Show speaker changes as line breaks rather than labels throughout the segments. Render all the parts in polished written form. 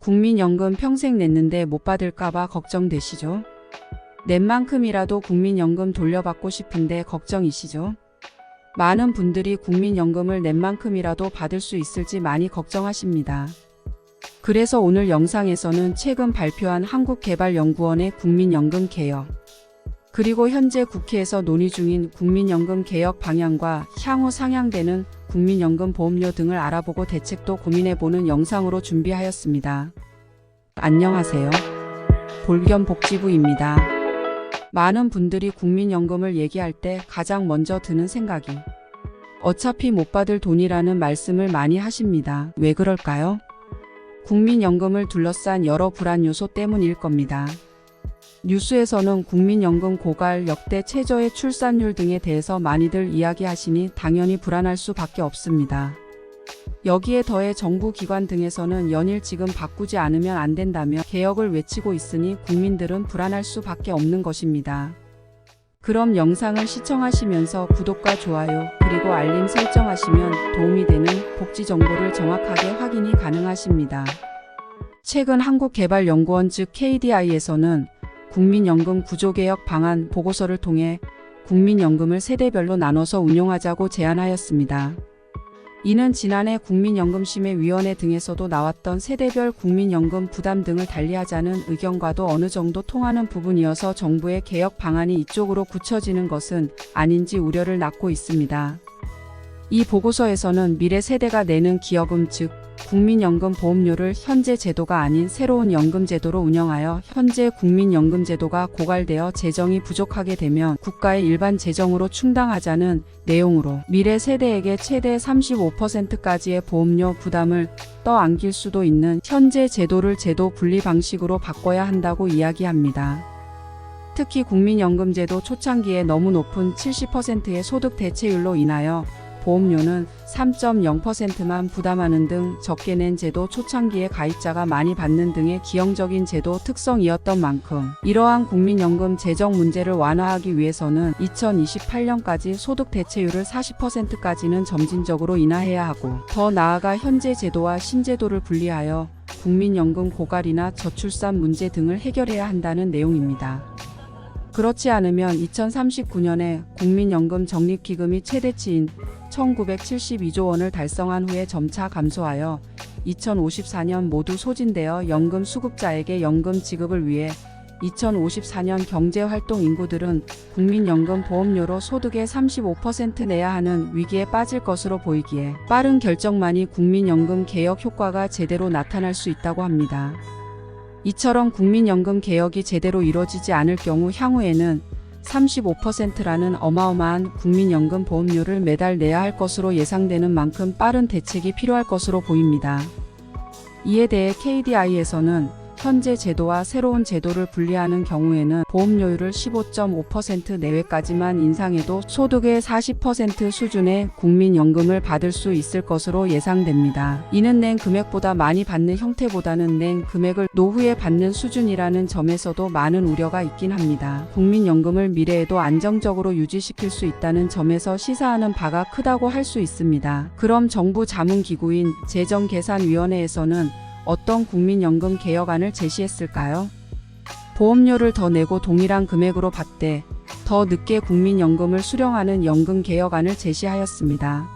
국민연금 평생 냈는데 못 받을까봐 걱정되시죠? 낸 만큼이라도 국민연금 돌려받고 싶은데 걱정이시죠? 많은 분들이 국민연금을 낸 만큼이라도 받을 수 있을지 많이 걱정하십니다. 그래서 오늘 영상에서는 최근 발표한 한국개발연구원의 국민연금 개혁, 그리고 현재 국회에서 논의 중인 국민연금 개혁 방향과 향후 상향되는 국민연금 보험료 등을 알아보고 대책도 고민해보는 영상으로 준비하였습니다. 안녕하세요. 볼겸복지부입니다. 많은 분들이 국민연금을 얘기할 때 가장 먼저 드는 생각이 어차피 못 받을 돈이라는 말씀을 많이 하십니다. 왜 그럴까요? 국민연금을 둘러싼 여러 불안 요소 때문일 겁니다. 뉴스에서는 국민연금 고갈, 역대 최저의 출산율 등에 대해서 많이들 이야기하시니 당연히 불안할 수밖에 없습니다. 여기에 더해 정부 기관 등에서는 연일 지금 바꾸지 않으면 안 된다며 개혁을 외치고 있으니 국민들은 불안할 수밖에 없는 것입니다. 그럼 영상을 시청하시면서 구독과 좋아요 그리고 알림 설정하시면 도움이 되는 복지 정보를 정확하게 확인이 가능하십니다. 최근 한국개발연구원 즉 KDI에서는 국민연금 구조개혁 방안 보고서를 통해 국민연금을 세대별로 나눠서 운용하자고 제안하였습니다. 이는 지난해 국민연금심의위원회 등에서도 나왔던 세대별 국민연금 부담 등을 달리하자는 의견과도 어느 정도 통하는 부분이어서 정부의 개혁 방안이 이쪽으로 굳혀지는 것은 아닌지 우려를 낳고 있습니다. 이 보고서에서는 미래 세대가 내는 기여금 즉 국민연금 보험료를 현재 제도가 아닌 새로운 연금제도로 운영하여 현재 국민연금제도가 고갈되어 재정이 부족하게 되면 국가의 일반 재정으로 충당하자는 내용으로 미래 세대에게 최대 35%까지의 보험료 부담을 떠안길 수도 있는 현재 제도를 제도 분리 방식으로 바꿔야 한다고 이야기합니다. 특히 국민연금제도 초창기에 너무 높은 70%의 소득 대체율로 인하여 보험료는 3.0%만 부담하는 등 적게 낸 제도 초창기에 가입자가 많이 받는 등의 기형적인 제도 특성이었던 만큼 이러한 국민연금 재정 문제를 완화하기 위해서는 2028년까지 소득 대체율을 40%까지는 점진적으로 인하해야 하고 더 나아가 현재 제도와 신제도를 분리하여 국민연금 고갈이나 저출산 문제 등을 해결해야 한다는 내용입니다. 그렇지 않으면 2039년에 국민연금 적립기금이 최대치인 1972조 원을 달성한 후에 점차 감소하여 2054년 모두 소진되어 연금 수급자에게 연금 지급을 위해 2054년 경제활동 인구들은 국민연금 보험료로 소득의 35% 내야 하는 위기에 빠질 것으로 보이기에 빠른 결정만이 국민연금 개혁 효과가 제대로 나타날 수 있다고 합니다. 이처럼 국민연금 개혁이 제대로 이루어지지 않을 경우 향후에는 35%라는 어마어마한 국민연금 보험료를 매달 내야 할 것으로 예상되는 만큼 빠른 대책이 필요할 것으로 보입니다. 이에 대해 KDI에서는 현재 제도와 새로운 제도를 분리하는 경우에는 보험료율을 15.5% 내외까지만 인상해도 소득의 40% 수준의 국민연금을 받을 수 있을 것으로 예상됩니다. 이는 낸 금액보다 많이 받는 형태보다는 낸 금액을 노후에 받는 수준이라는 점에서도 많은 우려가 있긴 합니다. 국민연금을 미래에도 안정적으로 유지시킬 수 있다는 점에서 시사하는 바가 크다고 할 수 있습니다. 그럼 정부 자문기구인 재정계산위원회에서는 어떤 국민연금 개혁안을 제시했을까요? 보험료를 더 내고 동일한 금액으로 받되 더 늦게 국민연금을 수령하는 연금 개혁안을 제시하였습니다.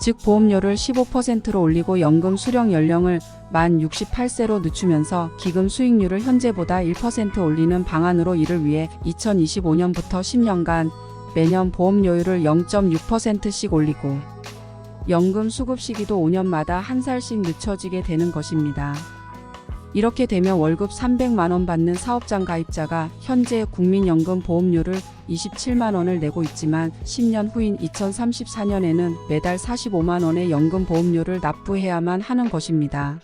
즉 보험료를 15%로 올리고 연금 수령 연령을 만 68세로 늦추면서 기금 수익률을 현재보다 1% 올리는 방안으로 이를 위해 2025년부터 10년간 매년 보험료율을 0.6%씩 올리고 연금 수급 시기도 5년마다 한 살씩 늦춰지게 되는 것입니다. 이렇게 되면 월급 300만 원 받는 사업장 가입자가 현재 국민연금 보험료를 27만 원을 내고 있지만 10년 후인 2034년에는 매달 45만 원의 연금 보험료를 납부해야만 하는 것입니다.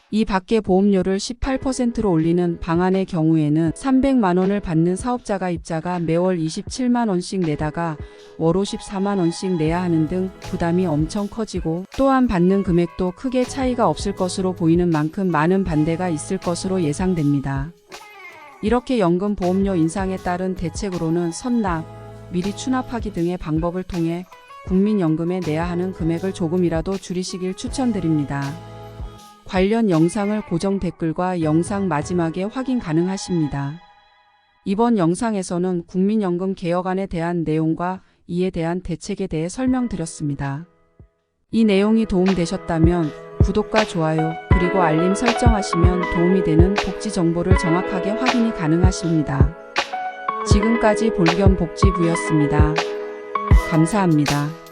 이 밖에 보험료를 18%로 올리는 방안의 경우에는 300만 원을 받는 사업자 가입자가 매월 27만 원씩 내다가 월 54만 원씩 내야 하는 등 부담이 엄청 커지고 또한 받는 금액도 크게 차이가 없을 것으로 보이는 만큼 많은 반대가 있을 것으로 예상됩니다. 이렇게 연금 보험료 인상에 따른 대책으로는 선납, 미리 추납하기 등의 방법을 통해 국민연금에 내야 하는 금액을 조금이라도 줄이시길 추천드립니다. 관련 영상을 고정 댓글과 영상 마지막에 확인 가능하십니다. 이번 영상에서는 국민연금 개혁안에 대한 내용과 이에 대한 대책에 대해 설명드렸습니다. 이 내용이 도움되셨다면 구독과 좋아요 그리고 알림 설정하시면 도움이 되는 복지 정보를 정확하게 확인이 가능하십니다. 지금까지 볼겸복지부였습니다. 감사합니다.